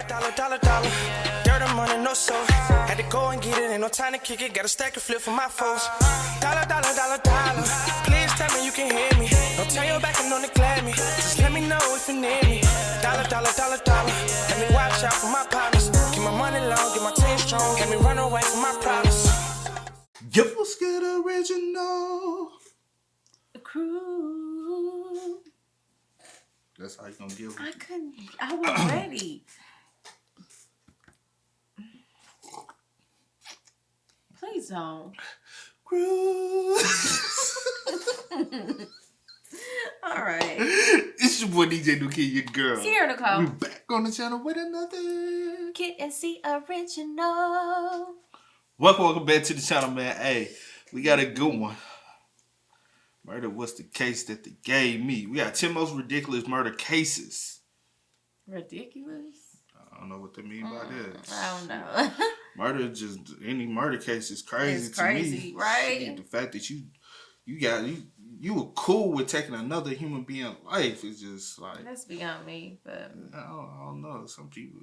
Dollar, dollar, dollar. Dirt and money, no soul. Had to go and get it, ain't no time to kick it. Got a stack and flip for my foes. Dollar, dollar, dollar, dollar. Please tell me you can hear me. Don't turn your back and don't neglect me. Just let me know if you need me. Dollar, dollar, dollar, dollar. Let me watch out for my partners. Keep my money long, get my team strong. Let me run away from my problems. Yo, what's good, original? The crew. That's how you gonna give I was ready. Please don't. All right. It's your boy DJ New Kid, your girl. Sierra Nicole. We back on the channel with another Kid and C original. Welcome back to the channel, man. Hey, we got a good one. Murder was the case that they gave me. We got 10 most ridiculous murder cases. Ridiculous? I don't know what they mean by this. I don't know. Murder, just any murder case is crazy to me. It's crazy, right? The fact that you were cool with taking another human being's life is just like, that's beyond me. But I don't know. Some people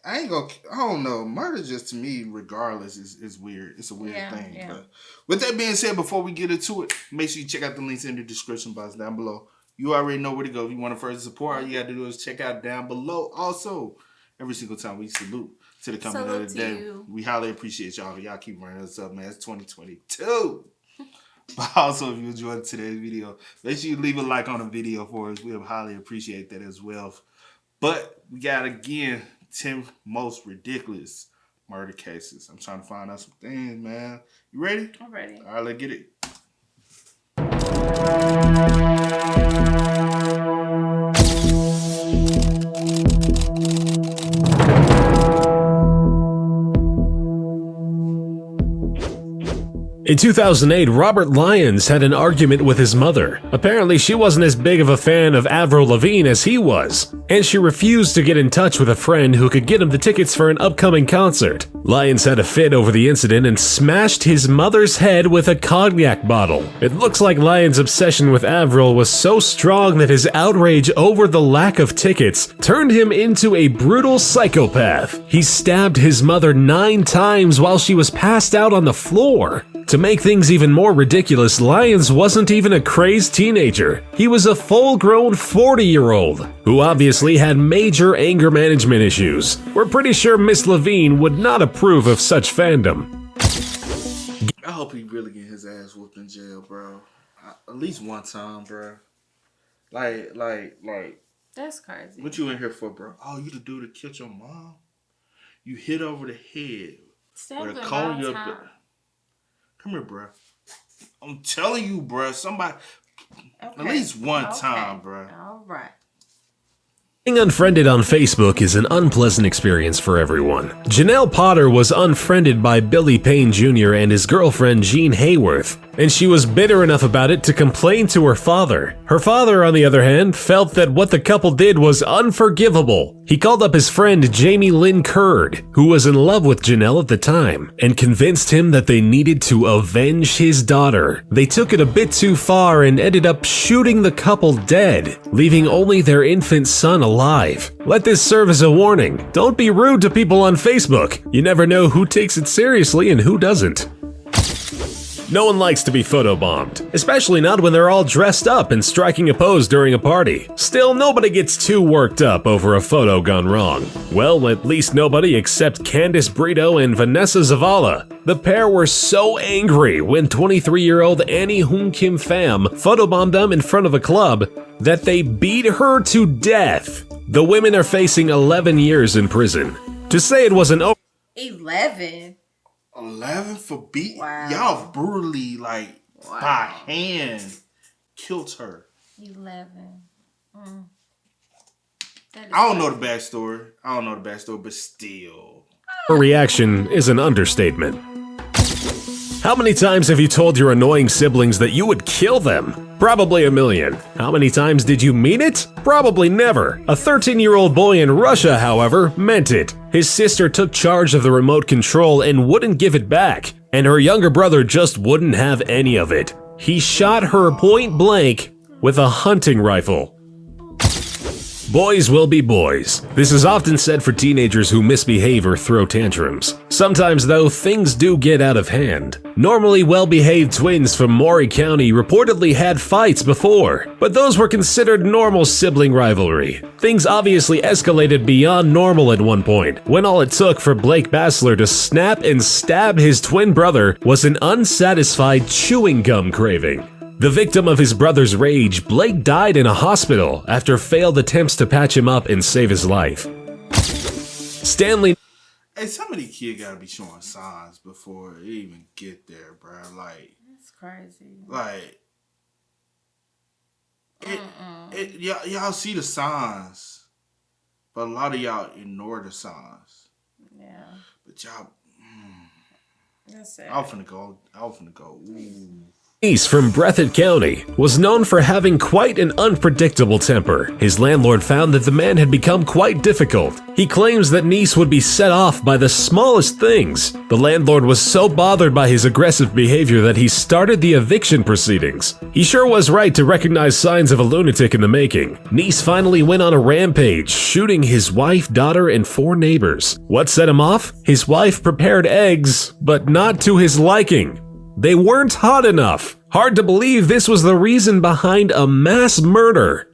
I don't know. Murder just to me, regardless, is weird. It's a weird thing. Yeah. But with that being said, before we get into it, make sure you check out the links in the description box down below. You already know where to go. If you want to further support, all you got to do is check out down below. Also, every single time we salute to the company of the day. We highly appreciate y'all. Y'all keep running us up, man. It's 2022. But also, if you enjoyed today's video, make sure you leave a like on the video for us. We highly appreciate that as well. But we got, again, 10 most ridiculous murder cases. I'm trying to find out some things, man. You ready? I'm ready. All right, let's get it. In 2008, Robert Lyons had an argument with his mother. Apparently, she wasn't as big of a fan of Avril Lavigne as he was, and she refused to get in touch with a friend who could get him the tickets for an upcoming concert. Lyons had a fit over the incident and smashed his mother's head with a cognac bottle. It looks like Lyons' obsession with Avril was so strong that his outrage over the lack of tickets turned him into a brutal psychopath. He stabbed his mother 9 times while she was passed out on the floor. To make things even more ridiculous, Lyons wasn't even a crazed teenager. He was a full-grown 40-year-old who obviously had major anger management issues. We're pretty sure Miss Lavigne would not approve of such fandom. I hope he really get his ass whooped in jail, bro. At least one time, bro. Like. That's crazy. What you in here for, bro? Oh, you the dude that killed your mom? You hit over the head. Stabbed her Call you time. up. Come here, bro. I'm telling you, bro. Somebody, at least one time, bro. All right. Being unfriended on Facebook is an unpleasant experience for everyone. Janelle Potter was unfriended by Billy Payne Jr. and his girlfriend Jean Hayworth, and she was bitter enough about it to complain to her father. Her father, on the other hand, felt that what the couple did was unforgivable. He called up his friend Jamie Lynn Curd, who was in love with Janelle at the time, and convinced him that they needed to avenge his daughter. They took it a bit too far and ended up shooting the couple dead, leaving only their infant son alive. Let this serve as a warning. Don't be rude to people on Facebook. You never know who takes it seriously and who doesn't. No one likes to be photobombed, especially not when they're all dressed up and striking a pose during a party. Still, nobody gets too worked up over a photo gone wrong. Well, at least nobody except Candice Brito and Vanessa Zavala. The pair were so angry when 23-year-old Annie Hoon Kim Pham photobombed them in front of a club that they beat her to death. The women are facing 11 years in prison. To say it was an 11? 11 for beating? Wow. Y'all brutally, by hand, killed her. 11. I don't know the backstory. But still. Her reaction is an understatement. How many times have you told your annoying siblings that you would kill them? Probably a million. How many times did you mean it? Probably never. A 13-year-old boy in Russia, however, meant it. His sister took charge of the remote control and wouldn't give it back, and her younger brother just wouldn't have any of it. He shot her point blank with a hunting rifle. Boys will be boys. This is often said for teenagers who misbehave or throw tantrums. Sometimes, though, things do get out of hand. Normally well-behaved twins from Maury County reportedly had fights before, but those were considered normal sibling rivalry. Things obviously escalated beyond normal at one point, when all it took for Blake Bassler to snap and stab his twin brother was an unsatisfied chewing gum craving. The victim of his brother's rage, Blake died in a hospital after failed attempts to patch him up and save his life. Stanley. Hey, some of these kids gotta be showing signs before they even get there, bro. Like, That's crazy. like, y'all see the signs, but a lot of y'all ignore the signs. Yeah. But y'all, That's it. I was finna go. Ooh. Niece from Breathitt County was known for having quite an unpredictable temper. His landlord found that the man had become quite difficult. He claims that Niece would be set off by the smallest things. The landlord was so bothered by his aggressive behavior that he started the eviction proceedings. He sure was right to recognize signs of a lunatic in the making. Niece finally went on a rampage, shooting his wife, daughter, and 4 neighbors. What set him off? His wife prepared eggs, but not to his liking. They weren't hot enough. Hard to believe this was the reason behind a mass murder.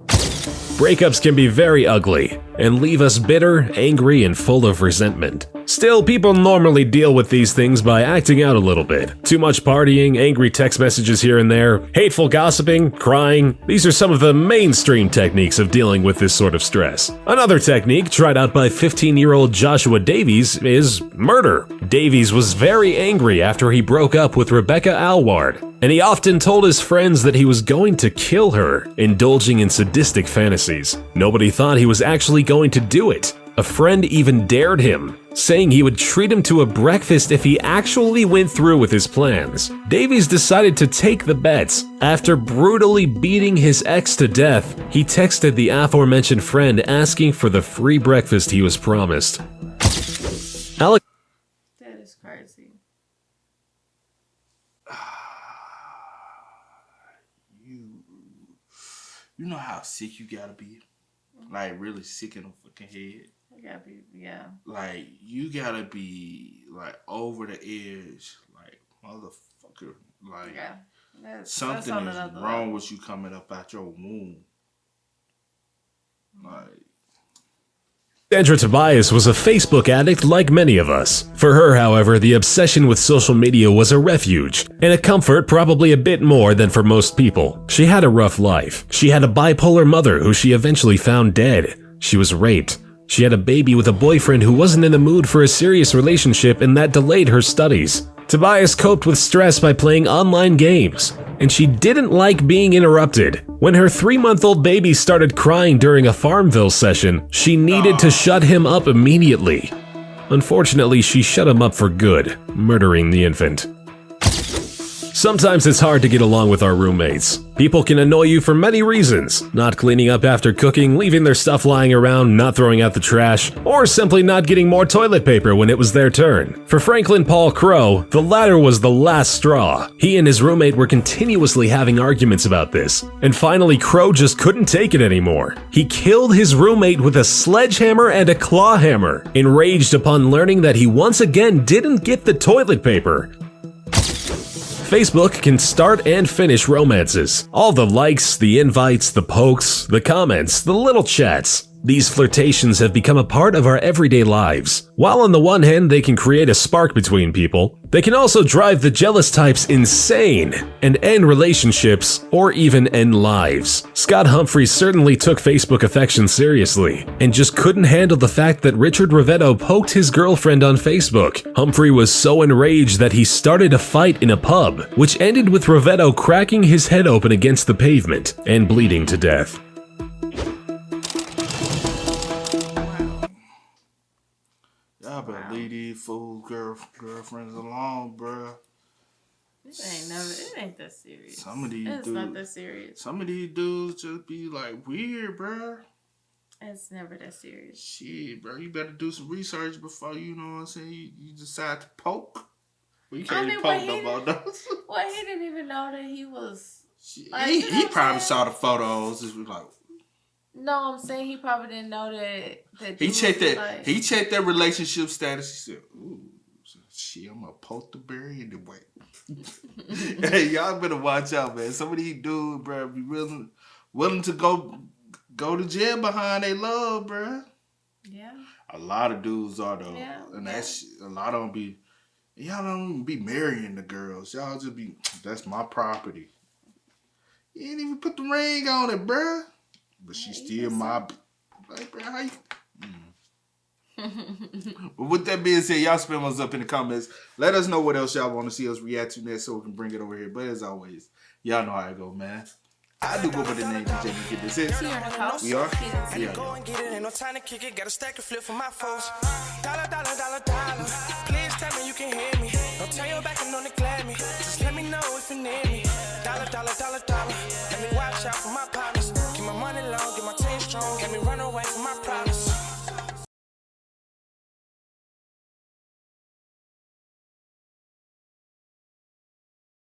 Breakups can be very ugly and leave us bitter, angry, and full of resentment. Still, people normally deal with these things by acting out a little bit. Too much partying, angry text messages here and there, hateful gossiping, crying. These are some of the mainstream techniques of dealing with this sort of stress. Another technique tried out by 15-year-old Joshua Davies is murder. Davies was very angry after he broke up with Rebecca Alward, and he often told his friends that he was going to kill her, indulging in sadistic fantasies. Nobody thought he was actually going to do it. A friend even dared him, saying he would treat him to a breakfast if he actually went through with his plans. Davies decided to take the bet. After brutally beating his ex to death, he texted the aforementioned friend asking for the free breakfast he was promised. Alex. That is crazy. You know how sick you gotta be? Like, really sick in the fucking head. You gotta be, yeah. Like, you gotta be, like, over the edge. Like, motherfucker. Like, Yeah. That's something on is another wrong level. with you coming up out your womb. Like, Sandra Tobias was a Facebook addict like many of us. For her, however, the obsession with social media was a refuge, and a comfort probably a bit more than for most people. She had a rough life. She had a bipolar mother who she eventually found dead. She was raped. She had a baby with a boyfriend who wasn't in the mood for a serious relationship, and that delayed her studies. Tobias coped with stress by playing online games, and she didn't like being interrupted. When her 3-month-old baby started crying during a Farmville session, she needed to shut him up immediately. Unfortunately, she shut him up for good, murdering the infant. Sometimes it's hard to get along with our roommates. People can annoy you for many reasons. Not cleaning up after cooking, leaving their stuff lying around, not throwing out the trash, or simply not getting more toilet paper when it was their turn. For Franklin Paul Crow, the latter was the last straw. He and his roommate were continuously having arguments about this, and finally Crow just couldn't take it anymore. He killed his roommate with a sledgehammer and a claw hammer, enraged upon learning that he once again didn't get the toilet paper. Facebook can start and finish romances. All the likes, the invites, the pokes, the comments, the little chats. These flirtations have become a part of our everyday lives. While on the one hand they can create a spark between people, they can also drive the jealous types insane and end relationships or even end lives. Scott Humphrey certainly took Facebook affection seriously and just couldn't handle the fact that Richard Rivetto poked his girlfriend on Facebook. Humphrey was so enraged that he started a fight in a pub, which ended with Rivetto cracking his head open against the pavement and bleeding to death. y'all better leave these fool girlfriends alone, bruh. It ain't that serious. Some of these It's dudes, not that serious. some of these dudes just be like weird, bruh. It's never that serious. Shit, bro, you better do some research before you know what I'm saying. You decide to poke. Well, you can't even poke no more, though. Well, he didn't even know that he was. Shit, Like, he you know what I'm probably saying? saw the photos. Just was like, No, I'm saying he probably didn't know that He dude checked was that. like- He checked that relationship status. He said, "Ooh, shit, I'm gonna poke the berry anyway." Hey, y'all better watch out, man. Some of these dudes, bro, be willing to go to jail behind they love, bro. Yeah. A lot of dudes are though, Yeah, and yeah. that's a lot of them be. Y'all don't even be marrying the girls. Y'all just be. That's my property. You ain't even put the ring on it, bro. But she's still my. Like, bro, how you? But with that being said, y'all spam us up in the comments. Let us know what else y'all want to see us react to next so we can bring it over here. But as always, y'all know how it go, man. I do go by the name DJ Get This Is. Here in the house. We are? Kidding. Yeah. Go and get it, ain't no time to kick it. Got a stack of flip for my folks. Dollar, dollar, dollar, dollar. Please tell me you can hear me. Don't turn your back and don't neglect me. Just let me know if you need me. Dollar, dollar, dollar, dollar. Let me watch out for my partners. Keep my money long, get my team strong. Let me run away from my problems.